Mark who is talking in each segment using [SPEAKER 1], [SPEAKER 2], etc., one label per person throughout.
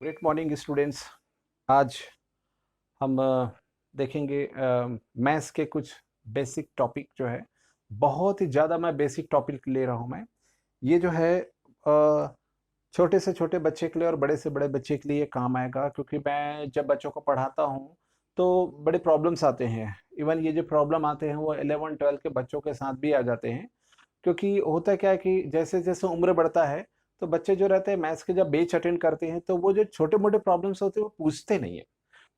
[SPEAKER 1] Great morning students. आज हम देखेंगे मैथ्स के कुछ बेसिक टॉपिक जो है। बहुत ही ज़्यादा मैं बेसिक टॉपिक ले रहा हूँ। मैं ये जो है छोटे से छोटे बच्चे के लिए और बड़े से बड़े बच्चे के लिए ये काम आएगा, क्योंकि मैं जब बच्चों को पढ़ाता हूँ तो बड़े प्रॉब्लम्स आते हैं। इवन ये जो प्रॉब्लम आते हैं वो 11-12 के बच्चों के साथ भी आ जाते हैं। क्योंकि होता क्या है कि जैसे जैसे उम्र बढ़ता है तो बच्चे जो रहते हैं मैथ्स के जब बेच अटेंड करते हैं तो वो जो छोटे मोटे प्रॉब्लम्स होते हैं वो पूछते नहीं है,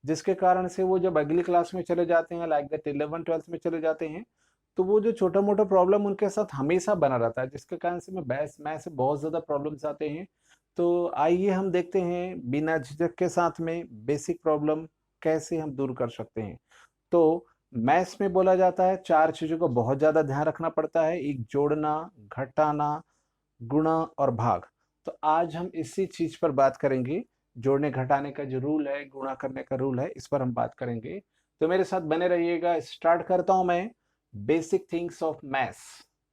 [SPEAKER 1] जिसके कारण से वो जब अगली क्लास में चले जाते हैं, लाइक दैट 11-12 में चले जाते हैं, तो वो जो छोटा मोटा प्रॉब्लम उनके साथ हमेशा बना रहता है, जिसके कारण से मैं मैथ्स से बहुत ज़्यादा प्रॉब्लम्स आते हैं। तो आइए हम देखते हैं बिना झिझक के साथ में बेसिक प्रॉब्लम कैसे हम दूर कर सकते हैं। तो मैथ्स में बोला जाता है चार चीजों को बहुत ज्यादा ध्यान रखना पड़ता है, एक जोड़ना, घटाना, गुणा और भाग। तो आज हम इसी चीज पर बात करेंगे। जोड़ने घटाने का जो रूल है, गुणा करने का रूल है, इस पर हम बात करेंगे। तो मेरे साथ बने रहिएगा। स्टार्ट करता हूं मैं basic things of maths.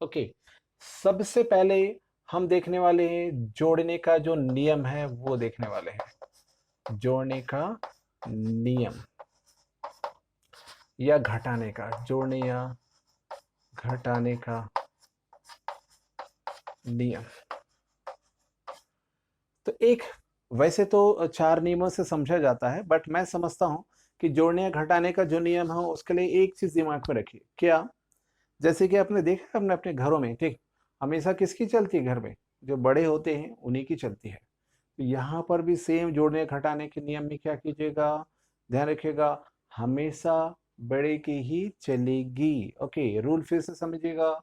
[SPEAKER 1] Okay, सबसे पहले हम देखने वाले हैं जोड़ने का जो नियम है वो देखने वाले हैं। जोड़ने का नियम या घटाने का, जोड़ने या घटाने का नियम। तो एक वैसे तो चार नियमों से समझा जाता है, बट मैं समझता हूं कि जोड़ने या घटाने का जो नियम है उसके लिए एक चीज दिमाग में रखिए। क्या? जैसे कि आपने देखा अपने अपने घरों में, ठीक, हमेशा किसकी चलती है घर में? जो बड़े होते हैं उन्हीं की चलती है। तो यहाँ पर भी सेम जोड़ने घटाने के नियम में क्या कीजिएगा, ध्यान रखिएगा, हमेशा बड़े की ही चलेगी। ओके, रूल फिर से समझिएगा।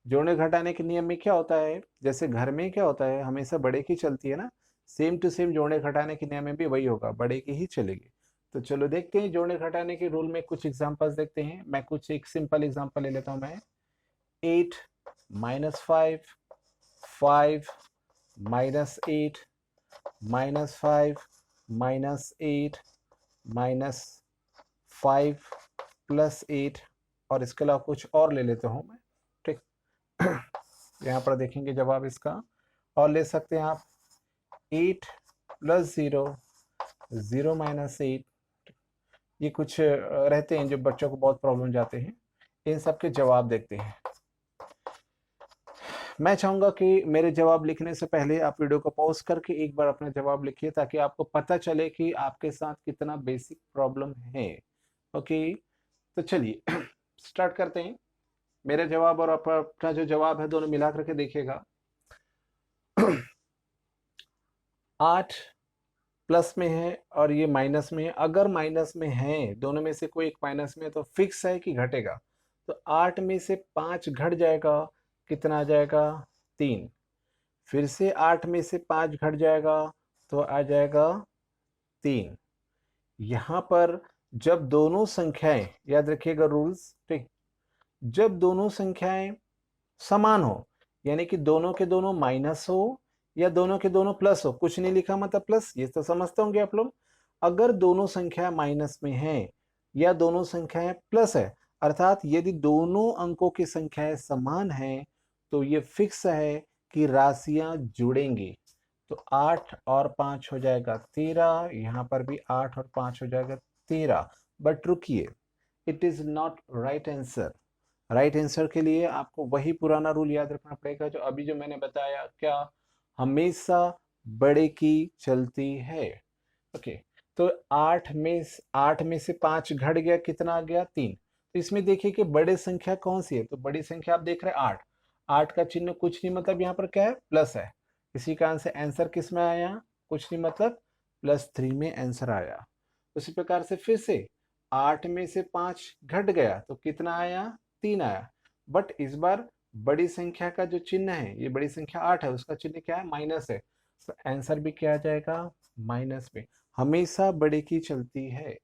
[SPEAKER 1] जोड़ने घटाने के नियम में क्या होता है, जैसे घर में क्या होता है, हमेशा बड़े की चलती है ना, सेम टू सेम जोड़ने घटाने के नियम में भी वही होगा, बड़े की ही चलेगी। तो चलो देखते हैं जोड़ने घटाने के रूल में कुछ एग्जांपल्स देखते हैं। मैं कुछ एक सिंपल एग्जांपल ले लेता हूं मैं। 8 minus 5, 5 minus 8, minus 5 minus 8, minus 5 plus 8, और इसके अलावा कुछ और ले लेता हूं मैं। ठीक, यहाँ पर देखेंगे जवाब इसका। और ले सकते हैं आप 8 प्लस 0, 0 माइनस 8। ये कुछ रहते हैं जो बच्चों को बहुत प्रॉब्लम जाते हैं। इन सब के जवाब देखते हैं। मैं चाहूंगा कि मेरे जवाब लिखने से पहले आप वीडियो को पॉज करके एक बार अपना जवाब लिखिए, ताकि आपको पता चले कि आपके साथ कितना बेसिक प्रॉब्लम है। ओके, तो चलिए स्टार्ट करते हैं। मेरा जवाब और अपना जो जवाब है दोनों मिला करके देखिएगा। 8 प्लस में है और ये माइनस में है। अगर माइनस में है, दोनों में से कोई एक माइनस में है, तो फिक्स है कि घटेगा। तो 8 में से 5 घट जाएगा, कितना आ जाएगा? 3। फिर से 8 में से 5 घट जाएगा तो आ जाएगा 3। यहां पर जब दोनों संख्याएं, याद रखिएगा रूल्स, ठीक, जब दोनों संख्याएं समान हो, यानी कि दोनों के दोनों माइनस हो या दोनों के दोनों प्लस हो, कुछ नहीं लिखा मतलब प्लस, ये तो समझते होंगे आप लोग। अगर दोनों संख्या माइनस में है या दोनों संख्याएं प्लस है, अर्थात यदि दोनों अंकों की संख्याएं समान है, तो ये फिक्स है कि राशियां जुड़ेंगी। तो 8 और 5 हो जाएगा 13, यहां पर भी 8 और 5 हो जाएगा 13। बट रुकिए, it is not right answer. Right answer के लिए आपको वही पुराना रूल याद रखना पड़ेगा जो अभी जो मैंने बताया। क्या? हमेशा बड़े की चलती है। ओके, तो 8 में से 5 घट गया, कितना आ गया? 3। तो इसमें देखिए कि बड़ी संख्या कौन सी है, तो बड़ी संख्या आप देख रहे हैं 8। 8 का चिन्ह कुछ नहीं, मतलब यहाँ पर क्या है? प्लस है। इसी कारण से आंसर किस में आया? कुछ नहीं, मतलब +3 में आंसर आया। उसी प्रकार से फिर से 8 में से 5 घट गया तो कितना आया? 3 आया। बट इस बार बड़ी संख्या का जो चिन्ह है, ये बड़ी संख्या 8 है, उसका चिन्ह क्या है? माइनस है। तो आंसर भी क्या आ जाएगा? माइनस में। हमेशा बड़े की चलती है।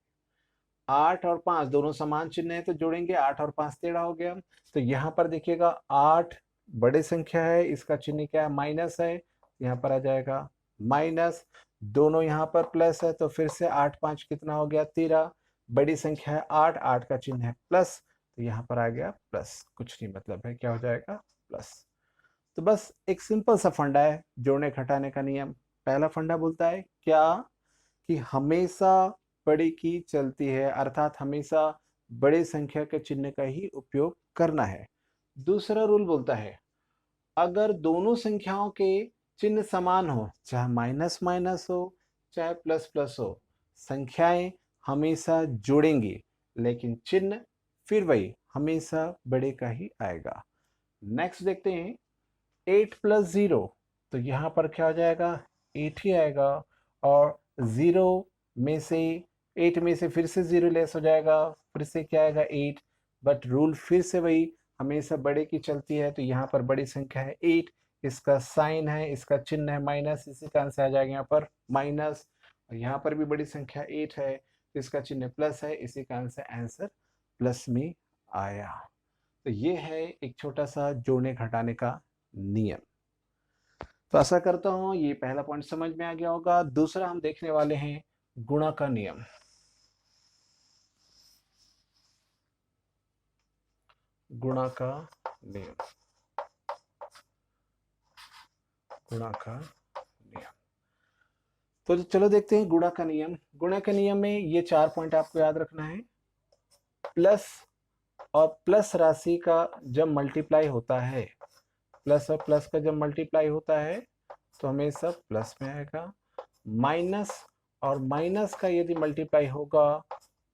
[SPEAKER 1] 8 और 5 दोनों समान चिन्ह है तो जोड़ेंगे, 8 और 5 टेढ़ा हो गया। तो यहाँ पर देखिएगा 8 बड़े संख्या है, इसका चिन्ह क्या है? माइनस है। यहाँ पर आ जाएगा माइनस। दोनों यहाँ पर प्लस है, तो फिर से 8 5 कितना हो गया? 13। बड़ी संख्या है 8, 8 का चिन्ह है प्लस, तो यहाँ पर आ गया प्लस। कुछ नहीं, मतलब है क्या हो जाएगा? प्लस। तो बस एक सिंपल सा फंडा है जोड़ने घटाने का नियम। पहला फंडा बोलता है क्या? कि हमेशा बड़े की चलती है, अर्थात हमेशा बड़े संख्या के चिन्ह का ही उपयोग करना है। दूसरा रूल बोलता है अगर दोनों संख्याओं के चिन्ह समान हो, चाहे माइनस माइनस हो चाहे प्लस प्लस हो, संख्याएं हमेशा जुड़ेंगी लेकिन चिन्ह फिर वही हमेशा बड़े का ही आएगा। नेक्स्ट देखते हैं 8 प्लस 0, तो यहाँ पर क्या हो जाएगा 8 ही आएगा, और 0 में से 8 में से फिर से 0 लेस हो जाएगा, फिर से क्या आएगा 8, बट रूल फिर से वही हमेशा बड़े की चलती है। तो यहाँ पर बड़ी संख्या है 8, इसका साइन है, इसका चिन्ह है माइनस, इसी का आंसर आ जाएगा यहाँ पर माइनस। और यहाँ पर भी बड़ी संख्या 8 है तो इसका चिन्ह प्लस है, इसी का आंसर प्लस में आया। तो ये है एक छोटा सा जोड़ने घटाने का नियम। तो आशा करता हूं ये पहला पॉइंट समझ में आ गया होगा। दूसरा हम देखने वाले हैं गुणा का नियम। गुणा का नियम, गुणा का नियम। तो चलो देखते हैं गुणा का नियम। गुणा के नियम में ये 4 पॉइंट आपको याद रखना है। प्लस और प्लस राशि का जब मल्टीप्लाई होता है, प्लस और प्लस का जब मल्टीप्लाई होता है तो हमेशा प्लस में आएगा। माइनस और माइनस का यदि मल्टीप्लाई होगा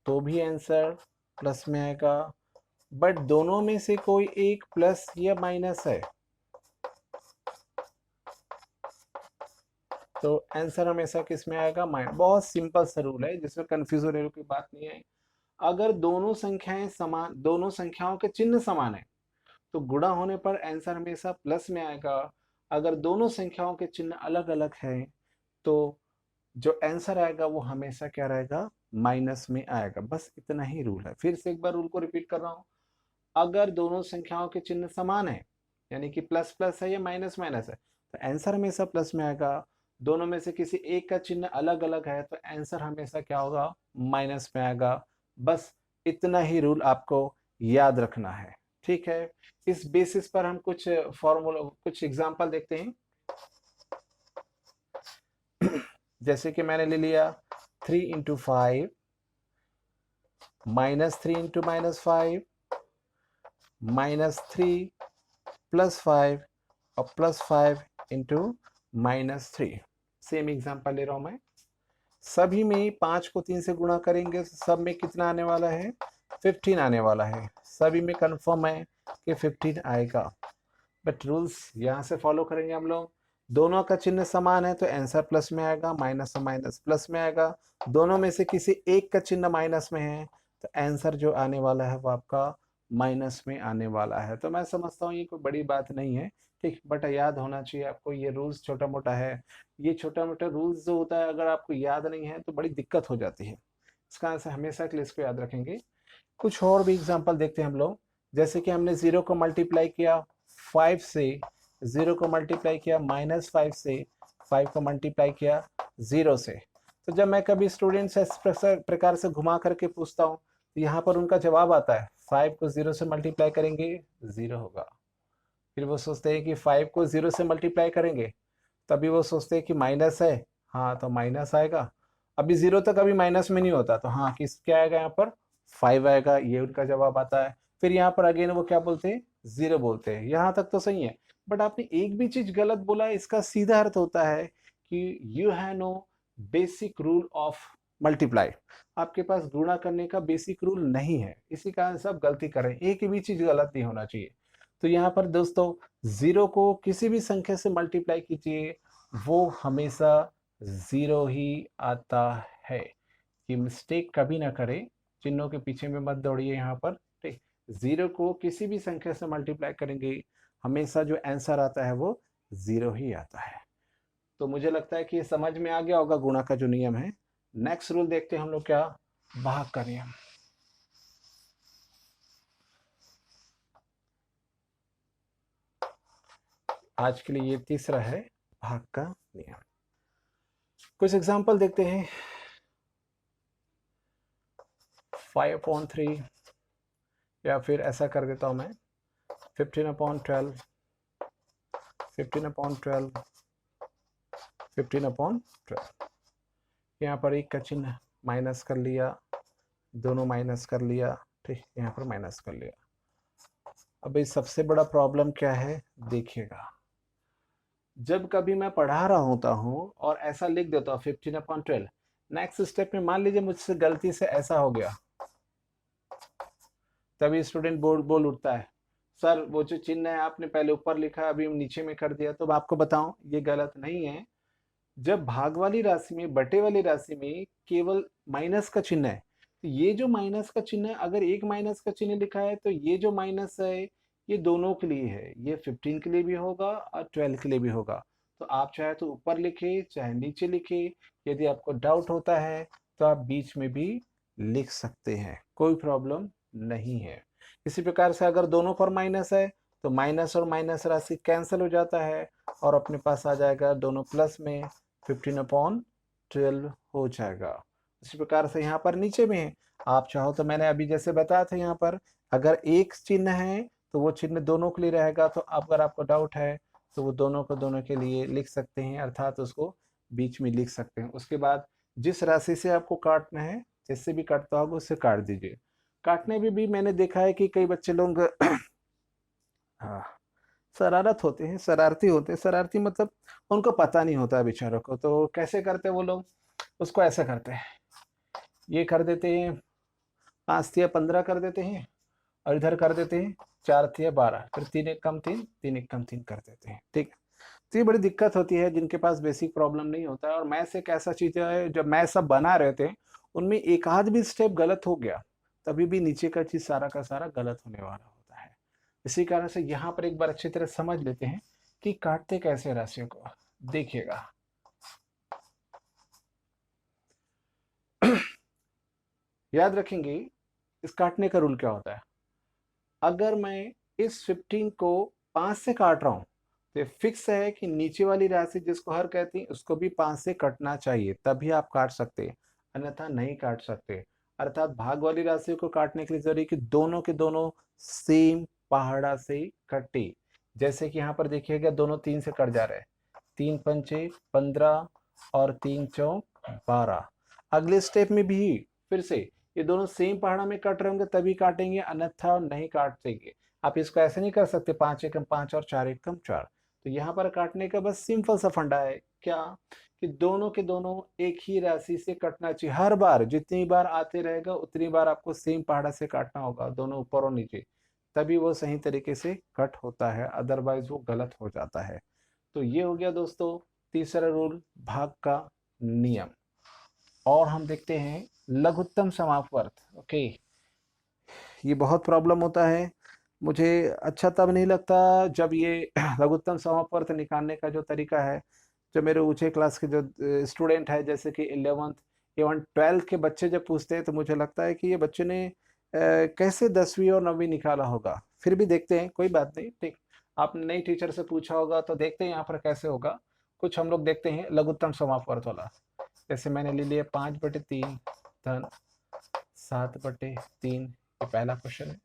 [SPEAKER 1] तो भी आंसर प्लस में आएगा, बट दोनों में से कोई एक प्लस या माइनस है तो आंसर हमेशा किस में आएगा माइनस। बहुत सिंपल सा रूल है जिसमें कंफ्यूज होने की बात नहीं है। अगर दोनों संख्याएं समान, दोनों संख्याओं के चिन्ह समान है तो गुणा होने पर आंसर हमेशा प्लस में आएगा। अगर दोनों संख्याओं के चिन्ह अलग अलग हैं तो जो आंसर आएगा वो हमेशा क्या रहेगा माइनस में आएगा। बस इतना ही रूल है। फिर से एक बार रूल को रिपीट कर रहा हूं, अगर दोनों संख्याओं के चिन्ह समान है यानी कि प्लस प्लस है या माइनस माइनस है तो आंसर हमेशा प्लस में आएगा। दोनों में से किसी एक का चिन्ह अलग अलग है तो आंसर हमेशा क्या होगा माइनस में आएगा। बस इतना ही रूल आपको याद रखना है, ठीक है। इस बेसिस पर हम कुछ फॉर्मूला, कुछ एग्जांपल देखते हैं। जैसे कि मैंने ले लिया 3 into 5 minus 3 into minus 5 minus 3 plus 5 और plus 5 into minus 3। Same example ले रहा हूं मैं। सभी में 5 को 3 से गुणा करेंगे तो सब में कितना आने वाला है 15 आने वाला है। सभी में कंफर्म है कि 15 आएगा, बट रूल्स यहाँ से फॉलो करेंगे हम लोग। दोनों का चिन्ह समान है तो आंसर प्लस में आएगा, माइनस और माइनस प्लस में आएगा। दोनों में से किसी एक का चिन्ह माइनस में है तो आंसर जो आने वाला है वो आपका माइनस में आने वाला है। तो मैं समझता हूँ ये कोई बड़ी बात नहीं है, ठीक, बट याद होना चाहिए आपको। ये रूल्स छोटा मोटा है, ये छोटा मोटा रूल्स जो होता है अगर आपको याद नहीं है तो बड़ी दिक्कत हो जाती है। इसका आंसर हमेशा के लिए इसको याद रखेंगे। कुछ और भी एग्जाम्पल देखते हैं हम लोग। जैसे कि हमने 0 को मल्टीप्लाई किया 5 से, 0 को मल्टीप्लाई किया माइनस 5 से, 5 को मल्टीप्लाई किया 0 से। तो जब मैं कभी स्टूडेंट से इस प्रकार से घुमा करके पूछता हूँ तो यहाँ पर उनका जवाब आता है 5 को 0 से मल्टीप्लाई करेंगे 0 होगा। फिर वो सोचते हैं कि 5 को 0 से मल्टीप्लाई करेंगे, तभी वो सोचते हैं कि माइनस है, हाँ तो माइनस आएगा। अभी 0 तक अभी माइनस में नहीं होता तो हाँ किस क्या आएगा यहाँ पर 5 आएगा, ये उनका जवाब आता है। फिर यहाँ पर अगेन वो क्या बोलते हैं 0 बोलते हैं। यहाँ तक तो सही है, बट आपने एक भी चीज गलत बोला। इसका सीधा अर्थ होता है कि you have no basic rule of multiply. आपके पास गुणा करने का बेसिक रूल नहीं है, इसी कारण से आप गलती कर रहे हैं। एक भी चीज गलत नहीं होना चाहिए। तो यहाँ पर दोस्तों 0 को किसी भी संख्या से मल्टीप्लाई कीजिए वो हमेशा 0 ही आता है। कि मिस्टेक कभी ना करें, चिन्हों के पीछे में मत दौड़िए यहाँ पर, ठीक। 0 को किसी भी संख्या से मल्टीप्लाई करेंगे हमेशा जो आंसर आता है वो 0 ही आता है। तो मुझे लगता है कि ये समझ में आ गया होगा गुणा का जो नियम है। नेक्स्ट रूल देखते हैं हम लोग क्या, भाग का नियम। आज के लिए ये तीसरा है भाग का नियम। कुछ एग्जांपल देखते हैं। 5/3 या फिर ऐसा कर देता हूं मैं 15/12, 15/12, 15/12। यहाँ पर एक का चिन्ह माइनस कर लिया, दोनों माइनस कर लिया, ठीक, यहाँ पर माइनस कर लिया। अब इस सबसे बड़ा प्रॉब्लम क्या है देखिएगा, जब कभी मैं पढ़ा रहा होता हूँ और ऐसा लिख देता हूँ 15/12, नेक्स्ट स्टेप में मान लीजिए मुझसे गलती से ऐसा हो गया, तभी स्टूडेंट बोल उठता है, सर वो जो चिन्ह है आपने पहले ऊपर लिखा अभी नीचे में कर दिया। तो आपको बताऊं ये गलत नहीं है। जब भाग वाली राशि में, बटे वाली राशि में केवल माइनस का चिन्ह है, तो ये जो माइनस का चिन्ह है, अगर एक माइनस का चिन्ह लिखा है तो ये जो माइनस है ये दोनों के लिए है, ये 15 के लिए भी होगा और 12 के लिए भी होगा। तो आप चाहे तो ऊपर लिखे चाहे नीचे लिखे, यदि आपको डाउट होता है तो आप बीच में भी लिख सकते हैं, कोई प्रॉब्लम नहीं है। इसी प्रकार से अगर दोनों पर माइनस है तो माइनस और माइनस राशि कैंसिल हो जाता है और अपने पास आ जाएगा दोनों प्लस में 15/12 हो जाएगा। इसी प्रकार से यहाँ पर नीचे में है, आप चाहो तो मैंने अभी जैसे बताया था यहाँ पर अगर एक चिन्ह है तो वो चिन्ह दोनों के लिए रहेगा, तो अगर आपको डाउट है तो वो दोनों को दोनों के लिए लिख सकते हैं, अर्थात उसको बीच में लिख सकते हैं। उसके बाद जिस राशि से आपको काटना है, जिससे भी काटता होगा उससे काट दीजिए। काटने में भी मैंने देखा है कि कई बच्चे लोग हाँ, शरारत होते हैं, शरारती होते हैं। शरारती मतलब उनको पता नहीं होता है बेचारों को, तो कैसे करते हैं वो लोग, उसको ऐसे करते हैं, ये कर देते हैं 5 या 15 कर देते हैं और इधर कर देते हैं 4 या 12, फिर 3 1 कम 3, 3 1 कम 3 कर देते हैं, ठीक है। तो ये बड़ी दिक्कत होती है जिनके पास बेसिक प्रॉब्लम नहीं होता है। और मैथ्स एक ऐसा चीज है, जब मैथ सब बना रहे थे उनमें एक आध भी स्टेप गलत हो गया तभी भी नीचे का चीज सारा का सारा गलत होने वाला होता है। इसी कारण से यहाँ पर एक बार अच्छी तरह समझ लेते हैं कि काटते कैसे राशियों को, देखिएगा। याद रखेंगे इस काटने का रूल क्या होता है। अगर मैं इस 15 को 5 से काट रहा हूं तो ये फिक्स है कि नीचे वाली राशि जिसको हर कहती है उसको भी 5 से कटना चाहिए, तभी आप काट सकते हैं, अन्यथा नहीं काट सकते। अर्थात भाग वाली राशि को काटने के लिए जरूरी कि दोनों के दोनों सेम पहाड़ा से कटे। जैसे कि यहाँ पर देखिएगा दोनों 3 से कट जा रहे हैं, 3 पंचे 15 और 3 चौक 12। अगले स्टेप में भी फिर से ये दोनों सेम पहाड़ा में कट रहे होंगे तभी काटेंगे, अन्यथा नहीं काटेंगे। आप इसको ऐसे नहीं कर सकते 5 1 कम 5 और 4 1 कम 4। तो यहाँ पर काटने का बस सिंपल सा फंडा है क्या, कि दोनों के दोनों एक ही राशि से कटना चाहिए। हर बार जितनी बार आते रहेगा उतनी बार आपको सेम पहाड़ा से काटना होगा, दोनों ऊपर और नीचे, तभी वो सही तरीके से कट होता है, अदरवाइज वो गलत हो जाता है। तो ये हो गया दोस्तों तीसरा रूल, भाग का नियम। और हम देखते हैं लघुत्तम समापवर्त। ओके, ये बहुत प्रॉब्लम होता है, मुझे अच्छा तब नहीं लगता जब ये लघुत्तम समापवर्त निकालने का जो तरीका है, जो मेरे ऊंचे क्लास के जो स्टूडेंट है जैसे कि 11th इवन 12th के बच्चे जब पूछते हैं तो मुझे लगता है कि ये बच्चे ने कैसे 10वीं और 9वीं निकाला होगा। फिर भी देखते हैं, कोई बात नहीं, ठीक। आपने नई टीचर से पूछा होगा तो देखते हैं यहाँ पर कैसे होगा। कुछ हम लोग देखते हैं लघुत्तम समापवर्त वाला। जैसे मैंने ले लिया 5/3 धन 7/3, ये पहला क्वेश्चन है।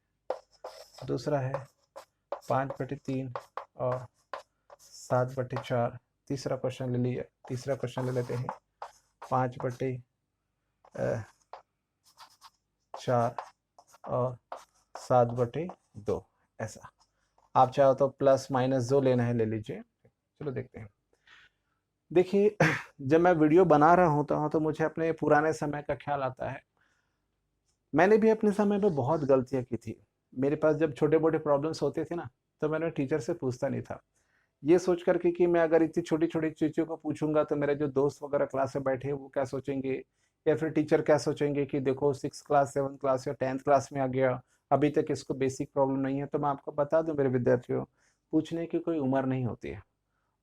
[SPEAKER 1] दूसरा है 5/3 और 7/4, तीसरा क्वेश्चन ले लिया। तीसरा क्वेश्चन ले लेते हैं 5/4 और 7/2, ऐसा। आप चाहो तो प्लस माइनस जो लेना है ले लीजिए। चलो देखते हैं। देखिए जब मैं वीडियो बना रहा होता हूँ तो मुझे अपने पुराने समय का ख्याल आता है। मैंने भी अपने समय पे बहुत गलतियां की थी। मेरे पास जब छोटे मोटे प्रॉब्लम्स होते थे ना तो मैंने टीचर से पूछता नहीं था, ये सोच करके कि मैं अगर इतनी छोटी छोटी चीज़ों को पूछूंगा तो मेरे जो दोस्त वगैरह क्लास में बैठे हैं वो क्या सोचेंगे, या फिर टीचर क्या सोचेंगे कि देखो 6 क्लास 7 क्लास या 10th क्लास में आ गया, अभी तक इसको बेसिक प्रॉब्लम नहीं है। तो मैं आपको बता दूं मेरे विद्यार्थियों, पूछने की कोई उम्र नहीं होती है।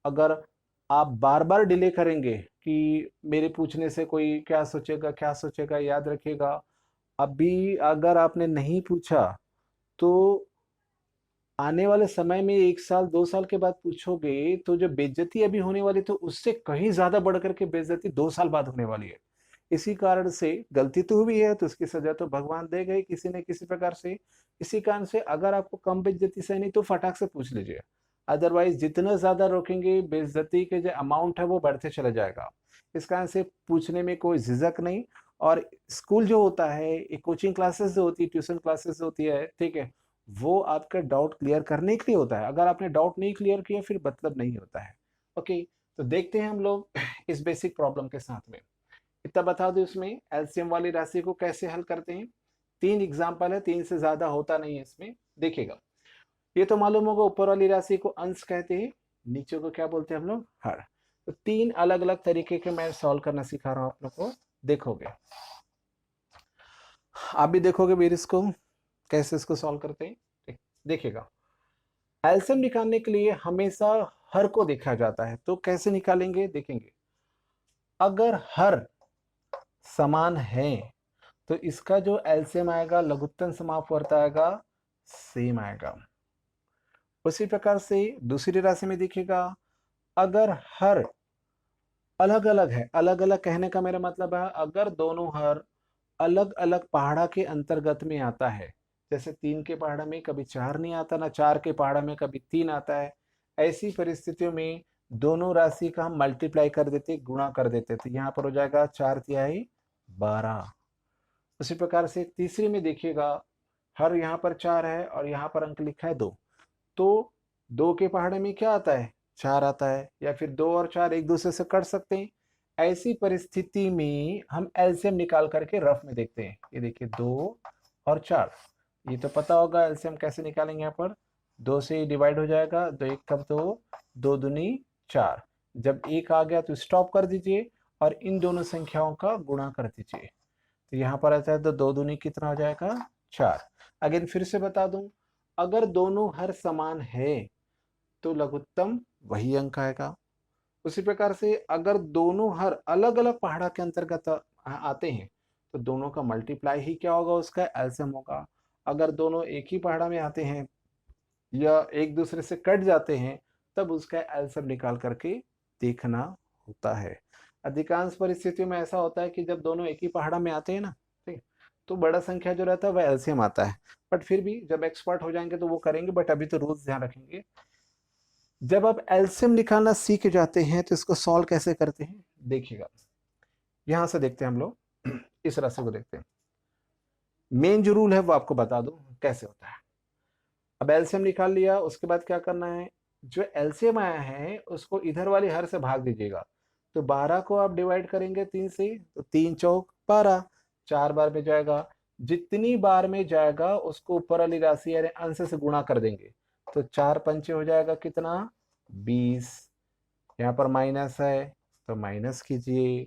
[SPEAKER 1] अगर आप बार बार डिले करेंगे कि मेरे पूछने से कोई क्या सोचेगा क्या सोचेगा, याद रखिएगा अभी अगर आपने नहीं पूछा तो आने वाले समय में 1 साल 2 साल के बाद पूछोगे तो जो बेइज्जती अभी होने वाली तो उससे कहीं ज्यादा बढ़ करके बेइज्जती 2 साल बाद होने वाली है। इसी कारण से गलती तो हुई है तो उसकी सजा तो भगवान देगा ही किसी न किसी प्रकार से। इसी कारण से अगर आपको कम बेइज्जती सहनी तो फटाक से पूछ लीजिए, अदरवाइज जितना ज्यादा रोकेंगे बेइज्जती के जो अमाउंट है वो बढ़ते चला जाएगा। इस कारण से पूछने में कोई झिझक नहीं। और स्कूल जो होता है, एक कोचिंग क्लासेस जो होती है, ट्यूशन क्लासेस होती है, ठीक है, वो आपका डाउट क्लियर करने के लिए होता है। अगर आपने डाउट नहीं क्लियर किया फिर मतलब नहीं होता है। ओके, तो देखते हैं हम लोग इस बेसिक प्रॉब्लम के साथ में। इतना बता दो, इसमें एलसीएम वाली राशि को कैसे हल करते हैं। 3 एग्जाम्पल है, 3 से ज्यादा होता नहीं है इसमें। देखिएगा, ये तो मालूम होगा ऊपर वाली राशि को अंश कहते हैं, नीचे को क्या बोलते हैं हम लोग, हर। तो 3 अलग अलग तरीके के मैं सॉल्व करना सिखा रहा हूं आप लोग को, देखोगे आप भी देखोगे फिर इसको कैसे इसको सॉल्व करते हैं। देखिएगा, एलसीएम निकालने के लिए हमेशा हर को देखा जाता है, तो कैसे निकालेंगे देखेंगे। अगर हर समान है तो इसका जो एलसीएम आएगा, लघुत्तम समापवर्त आएगा, सेम आएगा। उसी प्रकार से दूसरी राशि में देखिएगा, अगर हर अलग अलग है, अलग अलग कहने का मेरा मतलब है अगर दोनों हर अलग अलग पहाड़ा के अंतर्गत में आता है, जैसे 3 के पहाड़ा में कभी 4 नहीं आता, ना 4 के पहाड़ा में कभी 3 आता है, ऐसी परिस्थितियों में दोनों राशि का हम मल्टीप्लाई कर देते, गुणा कर देते, तो यहाँ पर हो जाएगा 4 तिहाई 12। उसी प्रकार से तीसरी में देखिएगा, हर यहाँ पर 4 है और यहाँ पर अंक लिखा है 2, तो 2 के पहाड़े में क्या आता है, 4 आता है, या फिर 2 और 4 एक दूसरे से कट सकते हैं। ऐसी परिस्थिति में हम एलसीएम निकाल करके रफ में देखते हैं। ये देखिए 2 और 4, ये तो पता होगा एलसीएम कैसे निकालेंगे। यहाँ पर 2 से डिवाइड हो जाएगा, 2 एक कब 2, 2 दूनी 4। जब 1 आ गया तो स्टॉप कर दीजिए और इन दोनों संख्याओं का गुणा कर दीजिए, तो यहाँ पर आता है तो 2 दूनी कितना हो जाएगा, 4। अगेन फिर से बता दूं, अगर दोनों हर समान है तो लघुत्तम वही अंक आएगा। उसी प्रकार से अगर दोनों हर अलग अलग पहाड़ा के अंतर्गत आते हैं तो दोनों का मल्टीप्लाई ही क्या होगा, उसका एलसीएम होगा। अगर दोनों एक ही पहाड़ा में आते हैं या एक दूसरे से कट जाते हैं तब उसका एलसीएम निकाल करके देखना होता है। अधिकांश परिस्थितियों में ऐसा होता है कि जब दोनों एक ही पहाड़ा में आते हैं ना, ठीक, तो बड़ा संख्या जो रहता है वह एलसीएम आता है। बट फिर भी जब एक्सपर्ट हो जाएंगे तो वो करेंगे, बट अभी तो रूल्स ध्यान रखेंगे। जब आप एलसीएम निकालना सीख जाते हैं तो इसको सॉल्व कैसे करते हैं देखिएगा। यहां से देखते हैं हम लोग, इस राशि को देखते हैं। मेन जो रूल है वो आपको बता दूं कैसे होता है। अब एलसीएम निकाल लिया, उसके बाद क्या करना है, जो एलसीएम आया है उसको इधर वाली हर से भाग दीजिएगा। तो 12 को आप डिवाइड करेंगे 3 से, तो 3 चौक 12, 4 बार में जाएगा। जितनी बार में जाएगा उसको ऊपर वाली राशि यानी अंश से गुणा कर देंगे, तो 4 पंचे हो जाएगा कितना, 20। यहाँ पर माइनस है तो माइनस कीजिए,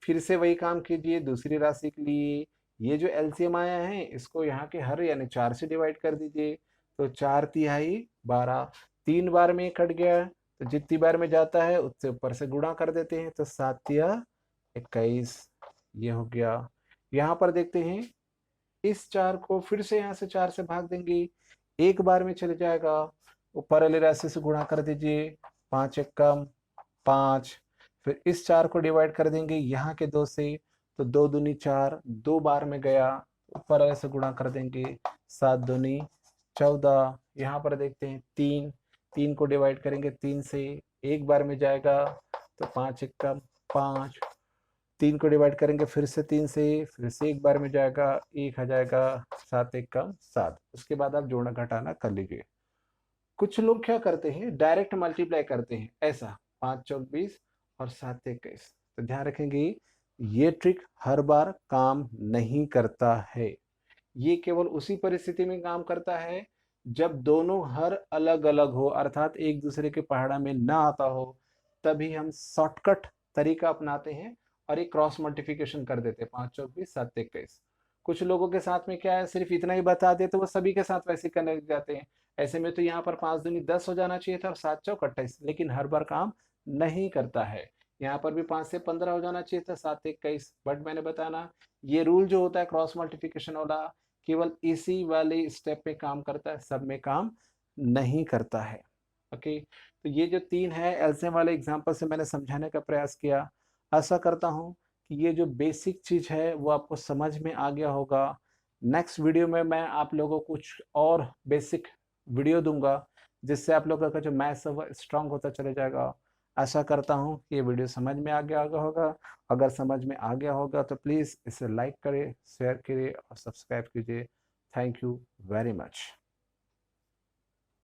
[SPEAKER 1] फिर से वही काम कीजिए दूसरी राशि के लिए। ये जो एलसीएम आया है इसको यहाँ के हर यानी 4 से डिवाइड कर दीजिए, तो 4 तिहाई 12। 3 बार में कट गया तो जितनी बार में जाता है उससे ऊपर से गुणा कर देते हैं, तो 7 तिया 21, ये हो गया। यहाँ पर देखते हैं, इस 4 को फिर से यहाँ से 4 से भाग देंगे, एक बार में चले जाएगा, ऊपर वाली राशि से गुणा कर दीजिए, 5 एक कम 5। फिर इस 4 को डिवाइड कर देंगे यहाँ के 2 से, तो 2 दूनी 4, 2 बार में गया, ऊपर वाले से गुणा कर देंगे, 7 दूनी 14। यहाँ पर देखते हैं 3, 3 को डिवाइड करेंगे 3 से, एक बार में जाएगा, तो 5 एक कम 5। 3 को डिवाइड करेंगे फिर से 3 से, फिर से एक बार में जाएगा, 1 आ जाएगा, 7 एक कम 7। उसके बाद आप जोड़ना घटाना कर लीजिए। कुछ लोग क्या करते हैं, डायरेक्ट मल्टीप्लाई करते हैं, ऐसा 5 चौक 20 और 7 21। तो ध्यान रखेंगे ये ट्रिक हर बार काम नहीं करता है। ये केवल उसी परिस्थिति में काम करता है जब दोनों हर अलग अलग हो, अर्थात एक दूसरे के पहाड़ा में ना आता हो, तभी हम शॉर्टकट तरीका अपनाते हैं और एक क्रॉस मल्टीप्लिकेशन कर देते हैं, 5 चौक 20 7 21। कुछ लोगों के साथ में क्या है, सिर्फ इतना ही बता दे तो वो सभी के साथ वैसे करने लग जाते हैं। ऐसे में तो यहाँ पर 5 दूनी 10 हो जाना चाहिए था और 7 चौक 28, लेकिन हर बार काम नहीं करता है। यहाँ पर भी 5 से 15 हो जाना चाहिए था, 7 21, बट मैंने बताना ये रूल जो होता है क्रॉस मल्टीप्लिकेशन वाला केवल इसी वाले स्टेप पे काम करता है, सब में काम नहीं करता है। ओके, तो ये जो 3 है एलसीएम वाले एग्जांपल से मैंने समझाने का प्रयास किया। आशा करता हूँ कि ये जो बेसिक चीज है वो आपको समझ में आ गया होगा। नेक्स्ट वीडियो में मैं आप लोगों को कुछ और बेसिक वीडियो दूंगा जिससे आप लोगों का जो मैथ्स है वो स्ट्रांग होता चले जाएगा। आशा करता हूँ कि ये वीडियो समझ में आ गया होगा। अगर समझ में आ गया होगा तो प्लीज़ इसे लाइक करें, शेयर करें और सब्सक्राइब कीजिए। Thank you very much.